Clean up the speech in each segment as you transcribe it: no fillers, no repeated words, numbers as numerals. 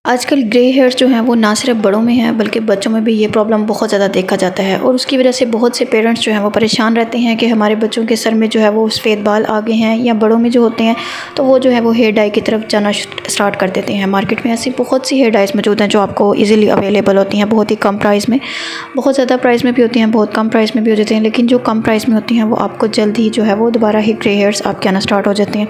आजकल grey hairs जो हैं वो ना सिर्फ बड़ों में हैं बल्कि बच्चों में भी ये प्रॉब्लम बहुत ज़्यादा देखा जाता है और उसकी वजह से बहुत से पेरेंट्स जो हैं वो परेशान रहते हैं कि हमारे बच्चों के सर में जो है वो सफ़ेद बाल आ गए हैं, या बड़ों में जो होते हैं तो वो जो है वो हेयर डाई की तरफ जाना स्टार्ट कर देते हैं। मार्केट में ऐसी बहुत सी हेयर डाइज़ मौजूद हैं जो आपको ईज़िली अवेलेबल होती हैं, बहुत ही कम प्राइस में, बहुत ज़्यादा प्राइस में भी होती हैं, बहुत कम प्राइस में भी हो जाती हैं। लेकिन जो कम प्राइस में होती हैं वो आपको जल्द ही जो है वो दोबारा ही ग्रे हेयर्स आपके आना स्टार्ट हो जाते हैं।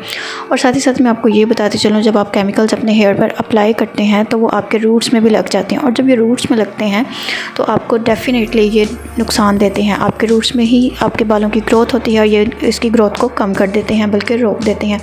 और साथ ही साथ मैं आपको ये बताती चलूँ, जब आप केमिकल्स अपने हेयर पर अप्लाई करते हैं तो वो आपके रूट्स में भी लग जाते हैं, और जब ये रूट्स में लगते हैं तो आपको डेफिनेटली ये नुकसान देते हैं। आपके रूट्स में ही आपके बालों की ग्रोथ होती है और ये इसकी ग्रोथ को कम कर देते हैं, बल्कि रोक देते हैं।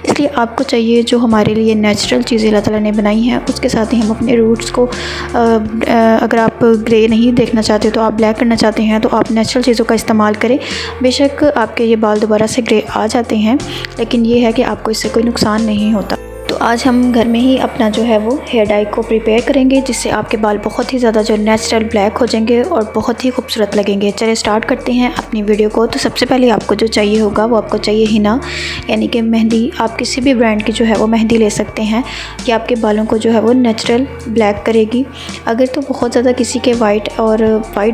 इसलिए आपको चाहिए जो हमारे लिए नेचुरल चीज़ें अल्लाह ताला ने बनाई हैं उसके साथ ही हम अपने रूट्स को अगर आप ग्रे नहीं देखना चाहते तो आप ब्लैक करना चाहते हैं तो आप नेचुरल चीज़ों का इस्तेमाल करें। बेशक आपके ये बाल दोबारा से ग्रे आ जाते हैं, लेकिन ये है कि आपको इससे कोई नुकसान नहीं होता। तो आज हम घर में ही अपना जो है वो हेयर डाई को प्रिपेयर करेंगे, जिससे आपके बाल बहुत ही ज़्यादा जो नेचुरल ब्लैक हो जाएंगे और बहुत ही खूबसूरत लगेंगे। चलिए स्टार्ट करते हैं अपनी वीडियो को। तो सबसे पहले आपको जो चाहिए होगा वो आपको चाहिए हिना, यानी कि मेहंदी। आप किसी भी ब्रांड की जो है वो मेहंदी ले सकते हैं। ये आपके बालों को जो है वो नेचुरल ब्लैक करेगी। अगर तो बहुत ज़्यादा किसी के वाइट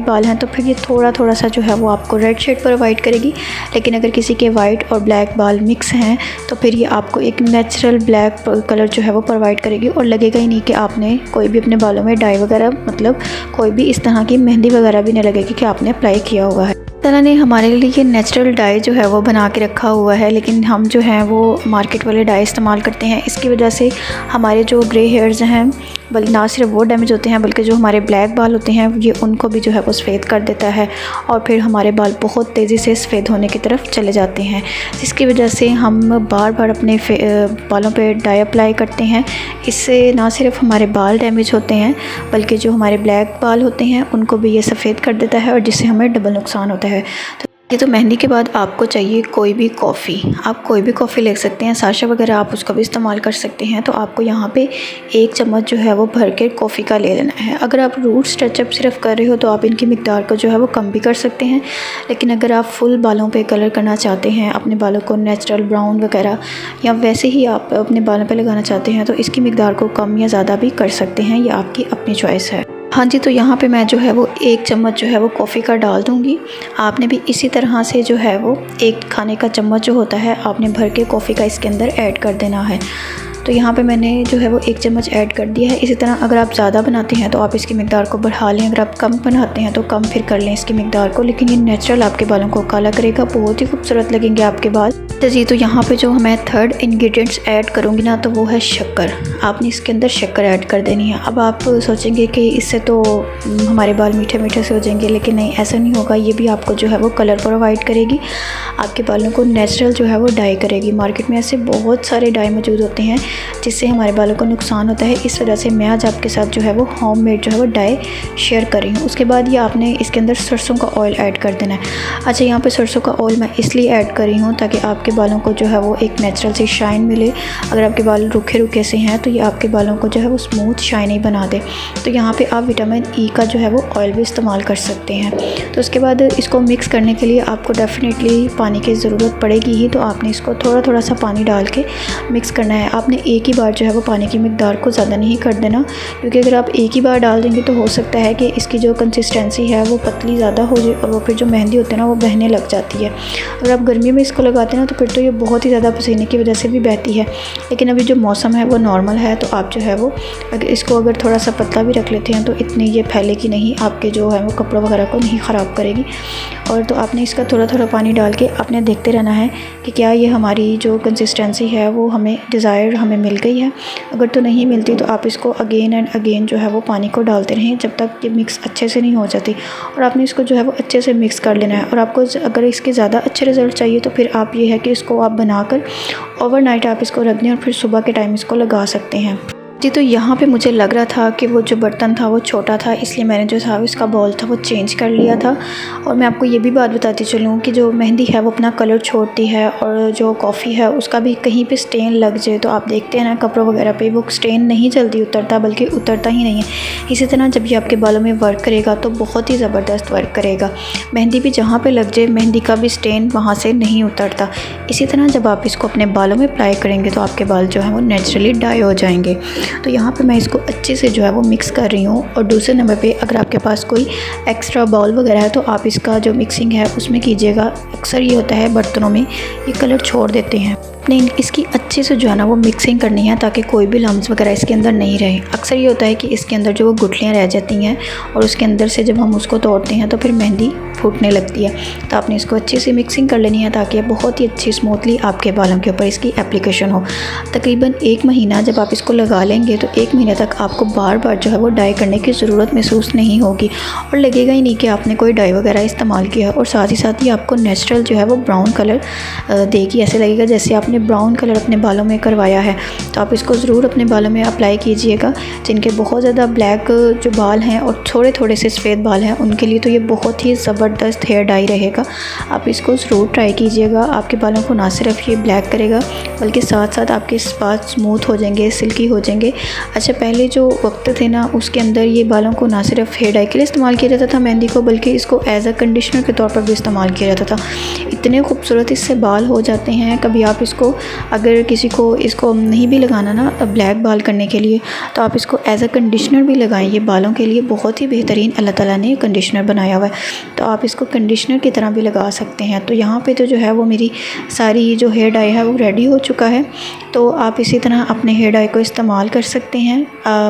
बाल हैं तो फिर ये थोड़ा सा जो है वो आपको रेड शेड प्रोवाइड करेगी। लेकिन अगर किसी के वाइट और ब्लैक बाल मिक्स हैं तो फिर ये आपको एक नेचुरल ब्लैक कलर जो है वो प्रोवाइड करेगी, और लगेगा ही नहीं कि आपने कोई भी अपने बालों में डाई वगैरह, मतलब कोई भी इस तरह की मेहंदी वगैरह भी नहीं लगेगी कि आपने अप्लाई किया हुआ है। तरह ने हमारे लिए नेचुरल डाई जो है वो बना के रखा हुआ है, लेकिन हम जो हैं वो मार्केट वाले डाई इस्तेमाल करते हैं। इसकी वजह से हमारे जो ग्रे हेयर्स हैं बल्कि ना सिर्फ वो डैमेज होते हैं, बल्कि जो हमारे ब्लैक बाल होते हैं ये उनको भी जो है वो सफ़ेद कर देता है, और फिर हमारे बाल बहुत तेज़ी से सफ़ेद होने की तरफ चले जाते हैं, जिसकी वजह से हम बार बार अपने बालों पे डाई अप्लाई करते हैं। इससे ना सिर्फ हमारे बाल डैमेज होते हैं बल्कि जो हमारे ब्लैक बाल होते हैं उनको भी ये सफ़ेद कर देता है, और जिससे हमें डबल नुकसान होता है। तो मेहंदी के बाद आपको चाहिए कोई भी कॉफ़ी। आप कोई भी कॉफ़ी ले सकते हैं, साशा वगैरह आप उसका भी इस्तेमाल कर सकते हैं। तो आपको यहाँ पे 1 चम्मच जो है वो भर के कॉफ़ी का ले लेना है। अगर आप रूट स्ट्रेचअप सिर्फ कर रहे हो तो आप इनकी मिकदार को जो है वो कम भी कर सकते हैं, लेकिन अगर आप फुल बालों पे कलर करना चाहते हैं, अपने बालों को नेचुरल ब्राउन वगैरह, या वैसे ही आप अपने बालों पे लगाना चाहते हैं तो इसकी मिकदार को कम या ज़्यादा भी कर सकते हैं, ये आपकी अपनी चॉइस है। हाँ जी, तो यहाँ पे मैं जो है वो 1 चम्मच जो है वो कॉफ़ी का डाल दूँगी। आपने भी इसी तरह से जो है वो 1 खाने का चम्मच जो होता है आपने भर के कॉफ़ी का इसके अंदर ऐड कर देना है। तो यहाँ पे मैंने जो है वो 1 चम्मच ऐड कर दिया है। इसी तरह अगर आप ज़्यादा बनाते हैं तो आप इसकी मिकदार को बढ़ा लें, अगर आप कम बनाते हैं तो कम फिर कर लें इसकी मिकदार को। लेकिन ये नेचुरल आपके बालों को काला करेगा, बहुत ही खूबसूरत लगेंगे आपके बाल। तो जी, तो यहाँ पे जो मैं थर्ड इंग्रेडिएंट्स ऐड करूँगी ना तो वो है शक्कर। आपने इसके अंदर शक्कर ऐड कर देनी है। अब आप सोचेंगे कि इससे तो हमारे बाल मीठे मीठे से हो जाएंगे, लेकिन नहीं, ऐसा नहीं होगा। ये भी आपको जो है वो कलर प्रोवाइड करेगी, आपके बालों को नेचुरल जो है वो डाई करेगी। मार्केट में ऐसे बहुत सारे डाई मौजूद होते हैं जिससे हमारे बालों को नुकसान होता है। इस वजह से मैं आज आपके साथ जो है वो होममेड जो है वो डाई शेयर कर रही हूँ। उसके बाद ये आपने इसके अंदर सरसों का ऑयल ऐड कर देना है। अच्छा, यहाँ पे सरसों का ऑयल मैं इसलिए ऐड कर रही हूँ ताकि आपके बालों को जो है वो एक नेचुरल सी शाइन मिले। अगर आपके बाल रूखे रूखे से हैं तो ये आपके बालों को जो है वो स्मूथ शाइनी बना दे। तो यहाँ पे आप विटामिन ई का जो है वो ऑयल भी इस्तेमाल कर सकते हैं। तो उसके बाद इसको मिक्स करने के लिए आपको डेफिनेटली पानी की ज़रूरत पड़ेगी ही, तो आपने इसको थोड़ा सा पानी डाल के मिक्स करना है। आपने एक ही बार जो है वो पानी की मिकदार को ज़्यादा नहीं कर देना, क्योंकि अगर आप एक ही बार डाल देंगे तो हो सकता है कि इसकी जो कंसिस्टेंसी है वो पतली ज़्यादा हो जाए और वो फिर जो मेहंदी होती है ना वो बहने लग जाती है। अगर आप गर्मी में इसको लगाते हैं ना तो फिर तो ये बहुत ही ज़्यादा पसीने की वजह से भी बहती है। लेकिन अभी जो मौसम है वो नॉर्मल है, तो आप जो है वो इसको अगर थोड़ा सा पतला भी रख लेते हैं तो इतनी ये फैलेगी नहीं, आपके जो है वो कपड़ों वगैरह को नहीं ख़राब करेगी। और तो आपने इसका थोड़ा पानी डाल के आपने देखते रहना है कि क्या ये हमारी जो कंसिस्टेंसी है वो हमें डिज़ायर हमें मिल गई है। अगर तो नहीं मिलती तो आप इसको अगेन एंड अगेन जो है वो पानी को डालते रहें जब तक ये मिक्स अच्छे से नहीं हो जाती, और आपने इसको जो है वो अच्छे से मिक्स कर लेना है। और आपको अगर इसके ज़्यादा अच्छे रिज़ल्ट चाहिए तो फिर आप ये है कि इसको आप बनाकर ओवरनाइट आप इसको रख दें और फिर सुबह के टाइम इसको लगा सकते हैं। जी, तो यहाँ पे मुझे लग रहा था कि वो जो बर्तन था वो छोटा था, इसलिए मैंने जो था इसका बाउल था वो चेंज कर लिया था। और मैं आपको ये भी बात बताती चलूँ कि जो मेहंदी है वो अपना कलर छोड़ती है, और जो कॉफ़ी है उसका भी कहीं पे स्टेन लग जाए तो आप देखते हैं ना कपड़ों वगैरह पे वो स्टेन नहीं जल्दी उतरता, बल्कि उतरता ही नहीं है। इसी तरह जब ये आपके बालों में वर्क करेगा तो बहुत ही ज़बरदस्त वर्क करेगा। मेहंदी भी जहाँ पर लग जाए मेहंदी का भी स्टेन वहाँ से नहीं उतरता। इसी तरह जब आप इसको अपने बालों में अप्लाई करेंगे तो आपके बाल जो है वो नेचुरली डाई हो जाएंगे। तो यहाँ पे मैं इसको अच्छे से जो है वो मिक्स कर रही हूँ। और दूसरे नंबर पे अगर आपके पास कोई एक्स्ट्रा बाउल वगैरह है तो आप इसका जो मिक्सिंग है उसमें कीजिएगा। अक्सर ये होता है बर्तनों में ये कलर छोड़ देते हैं। नहीं, इसकी अच्छे से जो है ना वो मिक्सिंग करनी है ताकि कोई भी लम्स वगैरह इसके अंदर नहीं रहे। अक्सर ये होता है कि इसके अंदर जो वो गुठलियाँ रह जाती हैं और उसके अंदर से जब हम उसको तोड़ते हैं तो फिर मेहंदी फूटने लगती है। तो आपने इसको अच्छे से मिक्सिंग कर लेनी है ताकि बहुत ही अच्छी स्मूथली आपके बालों के ऊपर इसकी एप्लीकेशन हो। तकरीबन 1 महीना जब आप इसको लगा लेंगे तो 1 महीने तक आपको बार बार जो है वो डाई करने की ज़रूरत महसूस नहीं होगी और लगेगा ही नहीं कि आपने कोई डाई वगैरह इस्तेमाल किया। और साथ ही आपको नेचुरल जो है वो ब्राउन कलर देगी। ऐसे लगेगा जैसे आपने ब्राउन कलर अपने बालों में करवाया है। तो आप इसको ज़रूर अपने बालों में अप्लाई कीजिएगा। जिनके बहुत ज़्यादा ब्लैक जो बाल हैं और थोड़े थोड़े से सफ़ेद बाल हैं उनके लिए तो ये बहुत ही ज़बरदस्त हेयर डाई रहेगा। आप इसको ज़रूर ट्राई कीजिएगा। आपके बालों को ना सिर्फ ये ब्लैक करेगा बल्कि साथ साथ आपके बाल स्मूथ हो जाएंगे, सिल्की हो जाएंगे। अच्छा, पहले जो वक्त थे ना उसके अंदर ये बालों को ना सिर्फ हेयर डाई के लिए इस्तेमाल किया जाता था मेहंदी को, बल्कि इसको एज अ कंडीशनर के तौर पर भी इस्तेमाल किया जाता था। इतने खूबसूरत इससे बाल हो जाते हैं। कभी आप इसको, अगर किसी को इसको नहीं भी लगाना ना ब्लैक बाल करने के लिए, तो आप इसको एज अ कंडीशनर भी लगाएं। ये बालों के लिए बहुत ही बेहतरीन अल्लाह ताला ने कंडीशनर बनाया हुआ है। तो आप इसको कंडीशनर की तरह भी लगा सकते हैं। तो यहाँ पे तो जो है वो मेरी सारी जो हेयर डाई है वो रेडी हो चुका है। तो आप इसी तरह अपने हेयर डाई को इस्तेमाल कर सकते हैं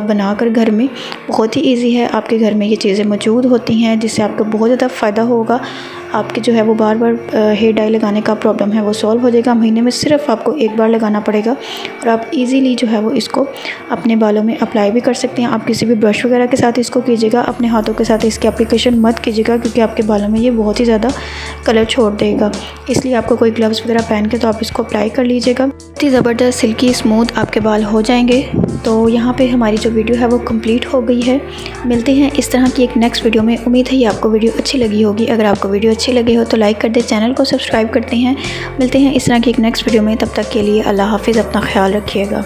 बनाकर घर में। बहुत ही ईजी है, आपके घर में ये चीज़ें मौजूद होती हैं जिससे आपको बहुत ज़्यादा फ़ायदा होगा। आपके जो है वो बार बार हेयर डाई लगाने का प्रॉब्लम है वो सॉल्व हो जाएगा। महीने में सिर्फ आपको 1 बार लगाना पड़ेगा और आप इजीली जो है वो इसको अपने बालों में अप्लाई भी कर सकते हैं। आप किसी भी ब्रश वगैरह के साथ इसको कीजिएगा, अपने हाथों के साथ इसकी एप्लीकेशन मत कीजिएगा क्योंकि आपके बालों में ये बहुत ही ज़्यादा कलर छोड़ देगा। इसलिए आपको कोई ग्लव्स वगैरह पहन के तो आप इसको अप्लाई कर लीजिएगा। बहुत ही ज़बरदस्त सिल्की स्मूथ आपके बाल हो जाएंगे। तो यहाँ पे हमारी जो वीडियो है वो कंप्लीट हो गई है। मिलते हैं इस तरह की एक नेक्स्ट वीडियो में। उम्मीद है ये आपको वीडियो अच्छी लगी होगी। अगर आपको वीडियो अच्छी लगी हो तो लाइक कर दे, चैनल को सब्सक्राइब करते हैं। मिलते हैं इस तरह की एक नेक्स्ट वीडियो में। तब तक के लिए अल्लाह हाफिज़, अपना ख्याल रखिएगा।